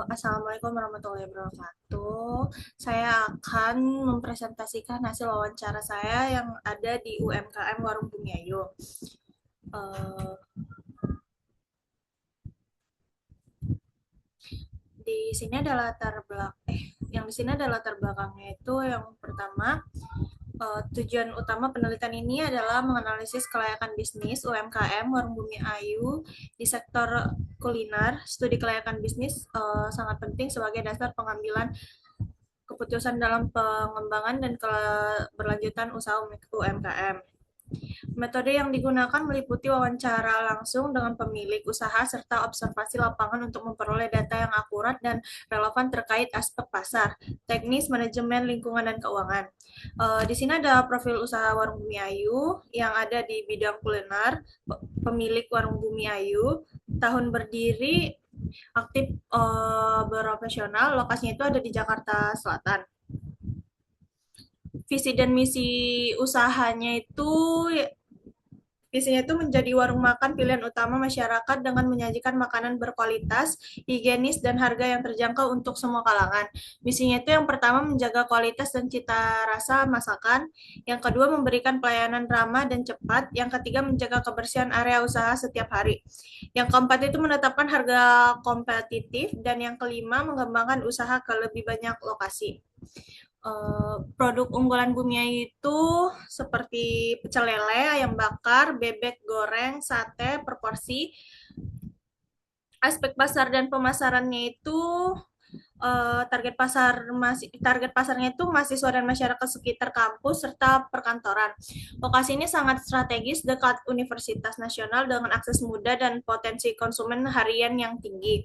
Assalamualaikum warahmatullahi wabarakatuh. Saya akan mempresentasikan hasil wawancara saya yang ada di UMKM Warung Bumiayu. Eh, di sini ada yang di sini ada latar belakangnya itu yang pertama, tujuan utama penelitian ini adalah menganalisis kelayakan bisnis UMKM Warung Bumi Ayu di sektor kuliner. Studi kelayakan bisnis sangat penting sebagai dasar pengambilan keputusan dalam pengembangan dan keberlanjutan usaha UMKM. Metode yang digunakan meliputi wawancara langsung dengan pemilik usaha serta observasi lapangan untuk memperoleh data yang akurat dan relevan terkait aspek pasar, teknis, manajemen, lingkungan, dan keuangan. Di sini ada profil usaha Warung Bumi Ayu yang ada di bidang kuliner, pemilik Warung Bumi Ayu, tahun berdiri, aktif, profesional, lokasinya itu ada di Jakarta Selatan. Visi dan misi usahanya itu Visinya itu menjadi warung makan pilihan utama masyarakat dengan menyajikan makanan berkualitas, higienis, dan harga yang terjangkau untuk semua kalangan. Misinya itu yang pertama menjaga kualitas dan cita rasa masakan, yang kedua memberikan pelayanan ramah dan cepat, yang ketiga menjaga kebersihan area usaha setiap hari. Yang keempat itu menetapkan harga kompetitif, dan yang kelima mengembangkan usaha ke lebih banyak lokasi. Produk unggulan Bumiayu itu seperti pecel lele, ayam bakar, bebek goreng, sate per porsi. Aspek pasar dan pemasarannya itu target pasarnya itu mahasiswa dan masyarakat sekitar kampus serta perkantoran. Lokasi ini sangat strategis dekat Universitas Nasional dengan akses mudah dan potensi konsumen harian yang tinggi.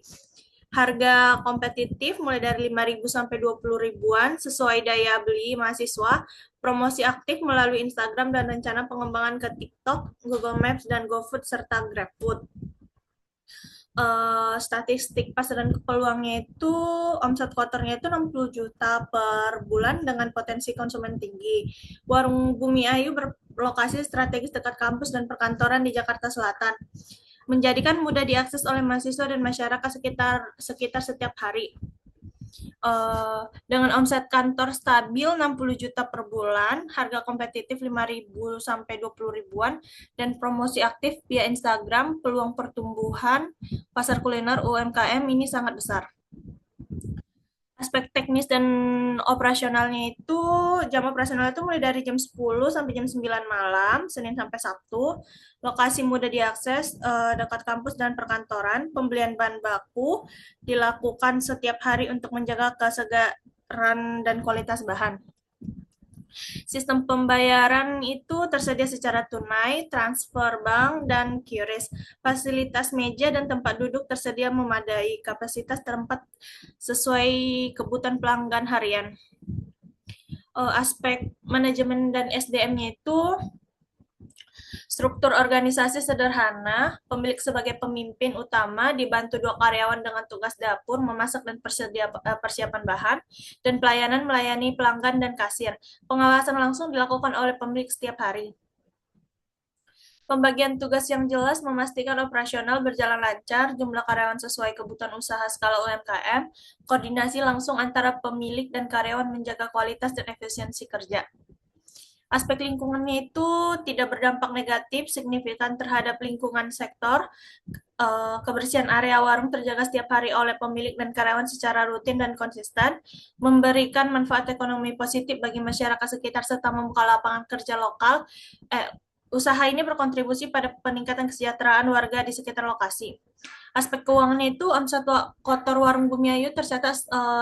Harga kompetitif mulai dari 5.000 sampai 20 ribuan sesuai daya beli mahasiswa. Promosi aktif melalui Instagram dan rencana pengembangan ke TikTok, Google Maps, dan GoFood serta GrabFood. Statistik pasar dan peluangnya itu omset kotornya itu 60 juta per bulan dengan potensi konsumen tinggi. Warung Bumi Ayu berlokasi strategis dekat kampus dan perkantoran di Jakarta Selatan, menjadikan mudah diakses oleh mahasiswa dan masyarakat sekitar setiap hari. Dengan omset kantor stabil 60 juta per bulan, harga kompetitif 5.000 sampai 20 ribuan, dan promosi aktif via Instagram, peluang pertumbuhan pasar kuliner UMKM ini sangat besar. Aspek teknis dan operasionalnya itu, jam operasional itu mulai dari jam 10 sampai jam 9 malam, Senin sampai Sabtu. Lokasi mudah diakses, dekat kampus dan perkantoran. Pembelian bahan baku dilakukan setiap hari untuk menjaga kesegaran dan kualitas bahan. Sistem pembayaran itu tersedia secara tunai, transfer bank, dan QRIS. Fasilitas meja dan tempat duduk tersedia memadai, kapasitas tempat sesuai kebutuhan pelanggan harian. Aspek manajemen dan SDM-nya itu struktur organisasi sederhana, pemilik sebagai pemimpin utama, dibantu 2 karyawan dengan tugas dapur, memasak dan persiapan bahan, dan pelayanan melayani pelanggan dan kasir. Pengawasan langsung dilakukan oleh pemilik setiap hari. Pembagian tugas yang jelas memastikan operasional berjalan lancar, jumlah karyawan sesuai kebutuhan usaha skala UMKM, koordinasi langsung antara pemilik dan karyawan menjaga kualitas dan efisiensi kerja. Aspek lingkungannya itu tidak berdampak negatif signifikan terhadap lingkungan sektor. Kebersihan area warung terjaga setiap hari oleh pemilik dan karyawan secara rutin dan konsisten, memberikan manfaat ekonomi positif bagi masyarakat sekitar serta membuka lapangan kerja lokal. Usaha ini berkontribusi pada peningkatan kesejahteraan warga di sekitar lokasi. Aspek keuangannya itu omset kotor Warung Bumiayu tercatat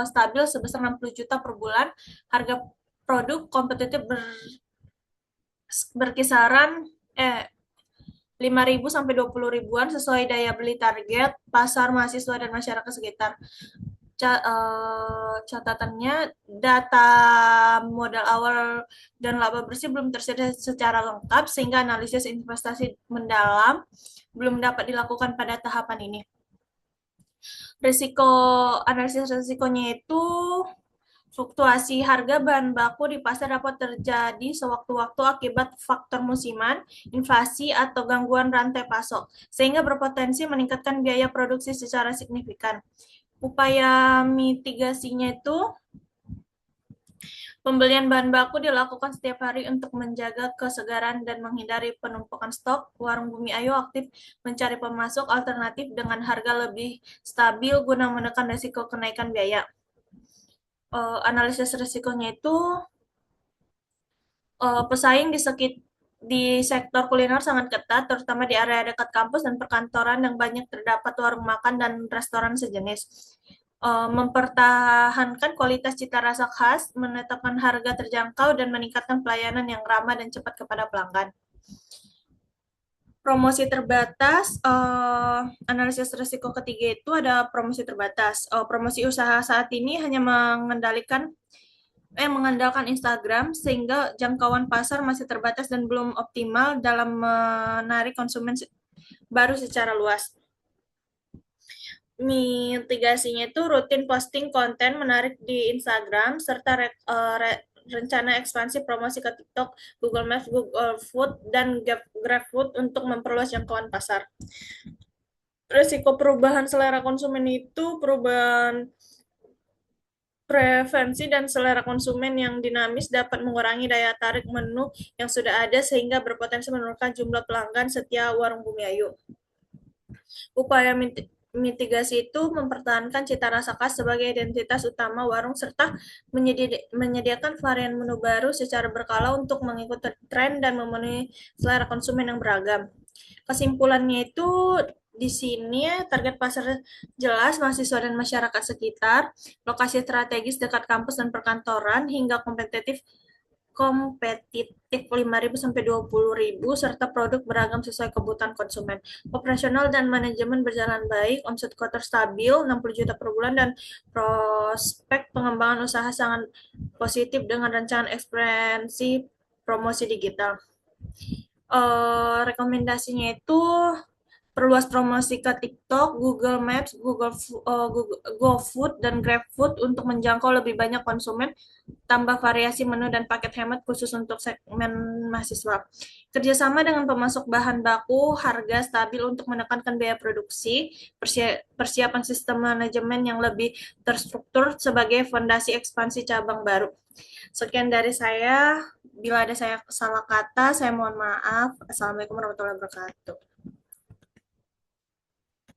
stabil sebesar 60 juta per bulan. Harga produk kompetitif berkisaran 5.000 sampai 20 ribuan sesuai daya beli target pasar mahasiswa dan masyarakat sekitar. Catatannya, data modal awal dan laba bersih belum tersedia secara lengkap sehingga analisis investasi mendalam belum dapat dilakukan pada tahapan ini. Analisis risikonya itu fluktuasi harga bahan baku di pasar dapat terjadi sewaktu-waktu akibat faktor musiman, inflasi, atau gangguan rantai pasok, sehingga berpotensi meningkatkan biaya produksi secara signifikan. Upaya mitigasinya itu pembelian bahan baku dilakukan setiap hari untuk menjaga kesegaran dan menghindari penumpukan stok. Warung Bumi Ayu aktif mencari pemasok alternatif dengan harga lebih stabil guna menekan risiko kenaikan biaya. Analisis risikonya itu pesaing di sektor kuliner sangat ketat, terutama di area dekat kampus dan perkantoran yang banyak terdapat warung makan dan restoran sejenis. Mempertahankan kualitas cita rasa khas, menetapkan harga terjangkau, dan meningkatkan pelayanan yang ramah dan cepat kepada pelanggan. Promosi terbatas, analisis risiko ketiga itu ada promosi terbatas. Promosi usaha saat ini hanya mengandalkan Instagram sehingga jangkauan pasar masih terbatas dan belum optimal dalam menarik konsumen baru secara luas. Mitigasinya itu rutin posting konten menarik di Instagram serta rencana ekspansi promosi ke TikTok, Google Maps, Google Food, dan GrabFood untuk memperluas jangkauan pasar. Risiko perubahan selera konsumen itu perubahan preferensi dan selera konsumen yang dinamis dapat mengurangi daya tarik menu yang sudah ada sehingga berpotensi menurunkan jumlah pelanggan setia Warung Bumi Ayu. Upaya mitigasi itu mempertahankan cita rasa khas sebagai identitas utama warung serta menyediakan varian menu baru secara berkala untuk mengikuti tren dan memenuhi selera konsumen yang beragam. Kesimpulannya itu di sini target pasar jelas mahasiswa dan masyarakat sekitar, lokasi strategis dekat kampus dan perkantoran hingga kompetitif 5.000 sampai 20.000 serta produk beragam sesuai kebutuhan konsumen. Operasional dan manajemen berjalan baik, omset quarter stabil 60 juta per bulan dan prospek pengembangan usaha sangat positif dengan rancangan ekspansi promosi digital. Rekomendasinya itu perluas promosi ke TikTok, Google Maps, Google GoFood, dan GrabFood untuk menjangkau lebih banyak konsumen, tambah variasi menu dan paket hemat khusus untuk segmen mahasiswa. Kerjasama dengan pemasok bahan baku, harga stabil untuk menekankan biaya produksi, persiapan sistem manajemen yang lebih terstruktur sebagai fondasi ekspansi cabang baru. Sekian dari saya. Bila ada saya salah kata, saya mohon maaf. Assalamualaikum warahmatullahi wabarakatuh.